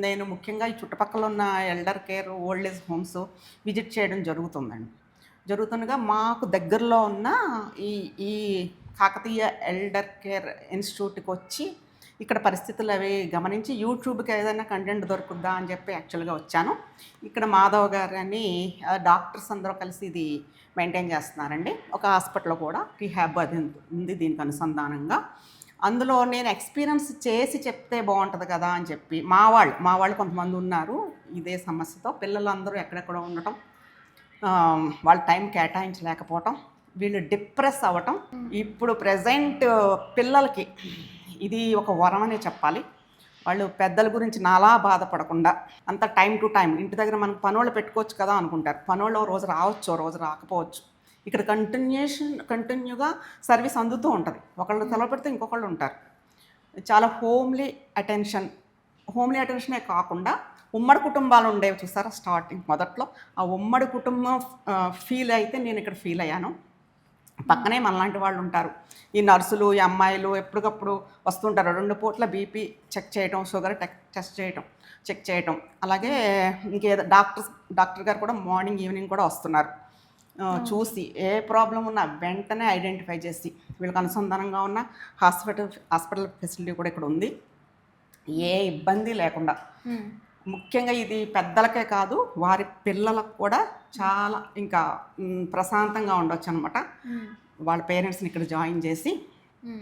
నేను ముఖ్యంగా ఈ చుట్టుపక్కల ఉన్న elder care, old age homes visit చేయడం జరుగుతుందండి. జరుగుతుండగా మాకు దగ్గరలో ఉన్న ఈ ఈ కాకతీయ ఎల్డర్ కేర్ ఇన్‌స్టిట్యూట్‌కొచ్చి ఇక్కడ పరిస్థితులు అవి గమనించి యూట్యూబ్‌కి ఏదైనా కంటెంట్ దొరుకుద్దా అని చెప్పి యాక్చువల్‌గా వచ్చాను. ఇక్కడ మాధవ్ గారని డాక్టర్స్ అందరూ కలిసి ఇది మెయింటైన్ చేస్తున్నారండి. ఒక హాస్పిటల్ కూడా రీహాబ్ అది ఉంది దీనికి అనుసంధానంగా. అందులో నేను ఎక్స్‌పీరియన్స్ చేసి చెప్తే బావుంటది కదా అని చెప్పి మా వాళ్ళు కొంతమంది ఉన్నారు. ఇదే సమస్యతో పిల్లలందరూ ఎక్కడెక్కడో ఉండటం, వాళ్ళు టైం కేటాయించలేకపోవటం, వీళ్ళు డిప్రెస్ అవ్వటం. ఇప్పుడు ప్రెజెంట్ పిల్లలకి ఇది ఒక వరం అనే చెప్పాలి. వాళ్ళు పెద్దల గురించి నాలా బాధపడకుండా అంత టైమ్ టు టైమ్ ఇంటి దగ్గర మనం పనోళ్ళు పెట్టుకోవచ్చు కదా అనుకుంటారు. పనోళ్ళు ఓ రోజు రావచ్చు, ఓ రోజు రాకపోవచ్చు. ఇక్కడ కంటిన్యూగా సర్వీస్ అందుతూ ఉంటది. ఒకళ్ళు సెలవు పెడితే ఇంకొకళ్ళు ఉంటారు. చాలా హోమ్లీ అటెన్షనే కాకుండా ఉమ్మడి కుటుంబాలు ఉండేవి చూసారా స్టార్టింగ్ మొదట్లో. ఆ ఉమ్మడి కుటుంబం ఫీల్ అయితే నేను ఇక్కడ ఫీల్ అయ్యాను. పక్కనే మనలాంటి వాళ్ళు ఉంటారు. ఈ నర్సులు, ఈ అమ్మాయిలు ఎప్పటికప్పుడు వస్తుంటారు. 2 పూట్ల బీపీ చెక్ చేయటం, షుగర్ చెక్ చేయటం. అలాగే ఇంకేదో డాక్టర్ గారు కూడా మార్నింగ్, ఈవినింగ్ కూడా వస్తున్నారు. చూసి ఏ ప్రాబ్లం ఉన్నా వెంటనే ఐడెంటిఫై చేసి వీళ్ళకి అనుసంధానంగా ఉన్న హాస్పిటల్ ఫెసిలిటీ కూడా ఇక్కడ ఉంది. ఏ ఇబ్బంది లేకుండా. ముఖ్యంగా ఇది పెద్దలకే కాదు, వారి పిల్లలకు కూడా చాలా ఇంకా ప్రశాంతంగా ఉండొచ్చు అనమాట. వాళ్ళ పేరెంట్స్ని ఇక్కడ జాయిన్ చేసి